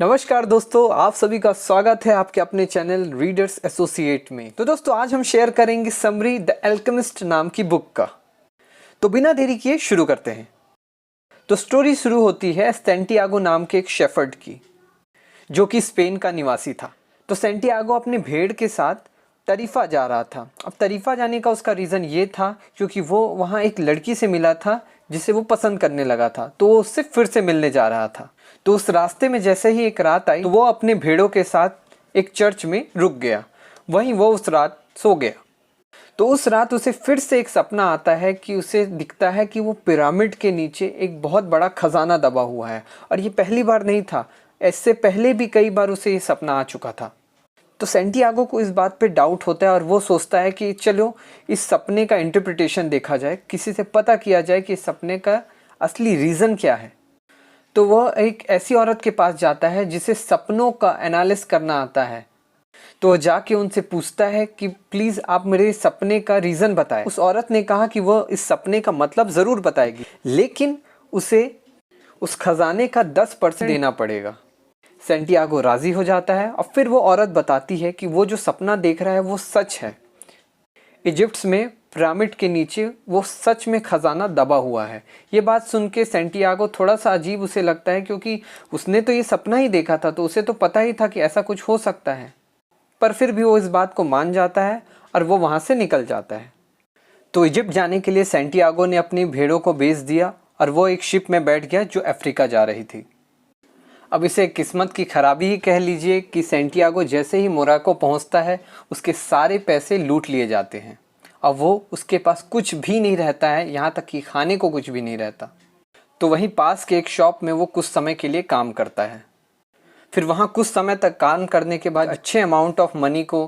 नमस्कार दोस्तों, आप सभी का स्वागत है आपके अपने चैनल रीडर्स एसोसिएट में। तो दोस्तों आज हम शेयर करेंगे समरी द एल्केमिस्ट नाम की बुक का। तो बिना देरी किए शुरू करते हैं। तो स्टोरी शुरू होती है सैंटियागो नाम के एक शेफर्ड की, जो कि स्पेन का निवासी था। तो सैंटियागो अपने भेड़ के साथ तरीफा जा रहा था। अब तरीफा जाने का उसका रीज़न ये था क्योंकि वो वहाँ एक लड़की से मिला था जिसे वो पसंद करने लगा था, तो वो उससे फिर से मिलने जा रहा था। तो उस रास्ते में जैसे ही एक रात आई तो वो अपने भेड़ों के साथ एक चर्च में रुक गया। वहीं वो उस रात सो गया। तो उस रात उसे फिर से एक सपना आता है कि उसे दिखता है कि वो पिरामिड के नीचे एक बहुत बड़ा खजाना दबा हुआ है। और ये पहली बार नहीं था, इससे पहले भी कई बार उसे ये सपना आ चुका था। तो सैंटियागो को इस बात पे डाउट होता है और वो सोचता है कि चलो इस सपने का इंटरप्रिटेशन देखा जाए, किसी से पता किया जाए कि इस सपने का असली रीज़न क्या है। तो वह एक ऐसी औरत के पास जाता है जिसे सपनों का एनालिसिस करना आता है। तो वह जाके उनसे पूछता है कि प्लीज़ आप मेरे सपने का रीज़न बताएं। उस औरत ने कहा कि वह इस सपने का मतलब ज़रूर बताएगी, लेकिन उसे उस खजाने का 10% देना पड़ेगा। सैंटियागो राज़ी हो जाता है और फिर वो औरत बताती है कि वो जो सपना देख रहा है वो सच है। इजिप्ट में पिरामिड के नीचे वो सच में खजाना दबा हुआ है। ये बात सुन के सैंटियागो थोड़ा सा अजीब उसे लगता है, क्योंकि उसने तो ये सपना ही देखा था, तो उसे तो पता ही था कि ऐसा कुछ हो सकता है। पर फिर भी वो इस बात को मान जाता है और वो वहाँ से निकल जाता है। तो इजिप्ट जाने के लिए सैंटियागो ने अपनी भेड़ों को बेच दिया और वो एक शिप में बैठ गया जो अफ्रीका जा रही थी। अब इसे किस्मत की खराबी ही कह लीजिए कि सैंटियागो जैसे ही मोरक्को पहुंचता है उसके सारे पैसे लूट लिए जाते हैं। अब वो उसके पास कुछ भी नहीं रहता है, यहाँ तक कि खाने को कुछ भी नहीं रहता। तो वहीं पास के एक शॉप में वो कुछ समय के लिए काम करता है। फिर वहाँ कुछ समय तक काम करने के बाद अच्छे अमाउंट ऑफ मनी को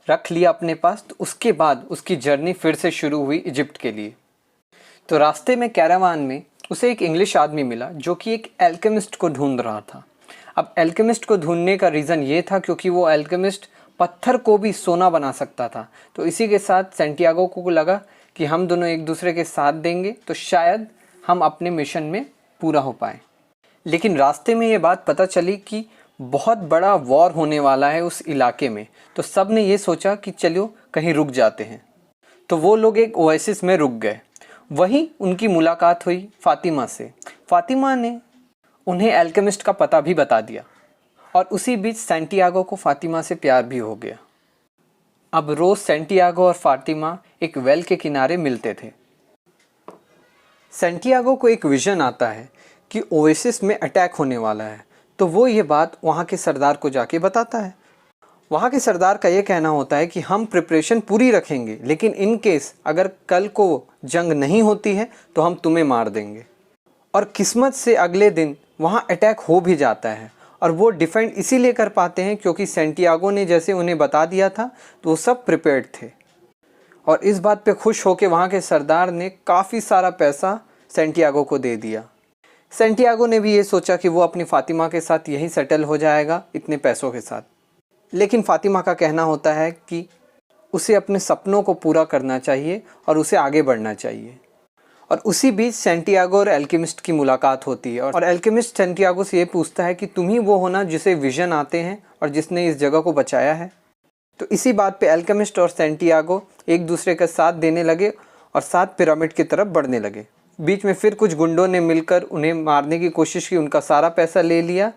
रख लिया अपने पास। तो उसके बाद उसकी जर्नी फिर से शुरू हुई इजिप्ट के लिए। तो रास्ते में कैरावान में उसे एक इंग्लिश आदमी मिला जो कि एक एल्केमिस्ट को ढूंढ रहा था। अब एल्केमिस्ट को ढूंढने का रीज़न ये था क्योंकि वो एल्केमिस्ट पत्थर को भी सोना बना सकता था। तो इसी के साथ सैंटियागो को लगा कि हम दोनों एक दूसरे के साथ देंगे तो शायद हम अपने मिशन में पूरा हो पाए। लेकिन रास्ते में ये बात पता चली कि बहुत बड़ा वॉर होने वाला है उस इलाके में। तो सब ने ये सोचा कि चलो कहीं रुक जाते हैं। तो वो लोग एक ओएसिस में रुक गए। वहीं उनकी मुलाकात हुई फातिमा से। फातिमा ने उन्हें एल्केमिस्ट का पता भी बता दिया और उसी बीच सैंटियागो को फातिमा से प्यार भी हो गया। अब रोज़ सैंटियागो और फातिमा एक वेल के किनारे मिलते थे। सैंटियागो को एक विज़न आता है कि ओएसिस में अटैक होने वाला है। तो वो ये बात वहाँ के सरदार को जाके बताता है। वहाँ के सरदार का ये कहना होता है कि हम प्रिपरेशन पूरी रखेंगे, लेकिन इन केस अगर कल को जंग नहीं होती है तो हम तुम्हें मार देंगे। और किस्मत से अगले दिन वहाँ अटैक हो भी जाता है और वो डिफेंड इसीलिए कर पाते हैं क्योंकि सैंटियागो ने जैसे उन्हें बता दिया था तो वो सब प्रिपेयर्ड थे। और इस बात पे खुश होकर वहाँ के सरदार ने काफ़ी सारा पैसा सैंटियागो को दे दिया। सैंटियागो ने भी ये सोचा कि वो अपनी फातिमा के साथ यहीं सेटल हो जाएगा इतने पैसों के साथ। लेकिन फातिमा का कहना होता है कि उसे अपने सपनों को पूरा करना चाहिए और उसे आगे बढ़ना चाहिए। और उसी बीच सैंटियागो और एल्केमिस्ट की मुलाकात होती है और एल्केमिस्ट सैंटियागो से ये पूछता है कि तुम ही वो हो ना जिसे विजन आते हैं और जिसने इस जगह को बचाया है। तो इसी बात पे एल्केमिस्ट और सैंटियागो एक दूसरे का साथ देने लगे और साथ पिरामिड की तरफ बढ़ने लगे। बीच में फिर कुछ गुंडों ने मिलकर उन्हें मारने की कोशिश की, उनका सारा पैसा ले लिया।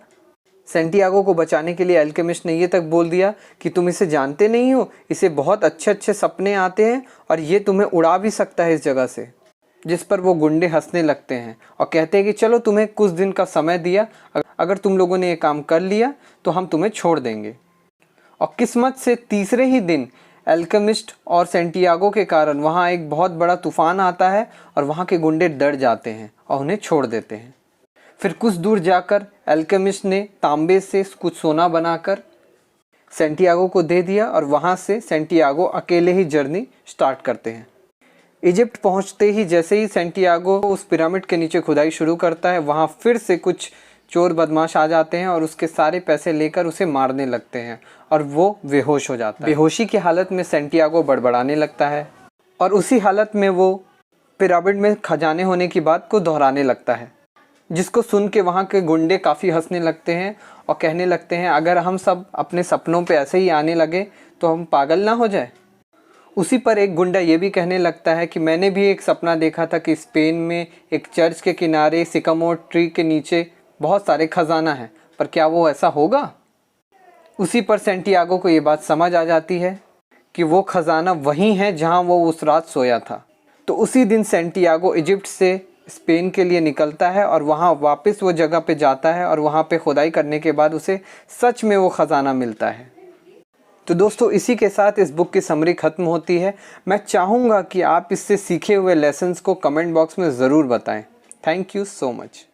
सैंटियागो को बचाने के लिए एल्केमिस्ट ने ये तक बोल दिया कि तुम इसे जानते नहीं हो, इसे बहुत अच्छे अच्छे सपने आते हैं और ये तुम्हें उड़ा भी सकता है इस जगह से। जिस पर वो गुंडे हंसने लगते हैं और कहते हैं कि चलो तुम्हें कुछ दिन का समय दिया, अगर तुम लोगों ने ये काम कर लिया तो हम तुम्हें छोड़ देंगे। और किस्मत से तीसरे ही दिन एल्केमिस्ट और सैंटियागो के कारण वहाँ एक बहुत बड़ा तूफान आता है और वहाँ के गुंडे डर जाते हैं और उन्हें छोड़ देते हैं। फिर कुछ दूर जाकर एल्केमिस्ट ने तांबे से कुछ सोना बनाकर सैंटियागो को दे दिया और वहाँ से सैंटियागो अकेले ही जर्नी स्टार्ट करते हैं। इजिप्ट पहुँचते ही जैसे ही सैंटियागो उस पिरामिड के नीचे खुदाई शुरू करता है, वहाँ फिर से कुछ चोर बदमाश आ जाते हैं और उसके सारे पैसे लेकर उसे मारने लगते हैं और वो बेहोश हो जाता है। बेहोशी की हालत में सैंटियागो बड़बड़ाने लगता है और उसी हालत में वो पिरामिड में खजाने होने की बात को दोहराने लगता है। जिसको सुन के वहाँ के गुंडे काफ़ी हंसने लगते हैं और कहने लगते हैं अगर हम सब अपने सपनों पे ऐसे ही आने लगे तो हम पागल ना हो जाए। उसी पर एक गुंडा ये भी कहने लगता है कि मैंने भी एक सपना देखा था कि स्पेन में एक चर्च के किनारे सिकामोर ट्री के नीचे बहुत सारे खजाना है, पर क्या वो ऐसा होगा? उसी पर सैंटियागो को ये बात समझ आ जाती है कि वो खजाना वही है जहाँ वो उस रात सोया था। तो उसी दिन सैंटियागो इजिप्ट से स्पेन के लिए निकलता है और वहाँ वापस वो जगह पे जाता है और वहाँ पे खुदाई करने के बाद उसे सच में वो ख़जाना मिलता है। तो दोस्तों इसी के साथ इस बुक की समरी ख़त्म होती है। मैं चाहूँगा कि आप इससे सीखे हुए लेसन्स को कमेंट बॉक्स में ज़रूर बताएं। Thank you so much.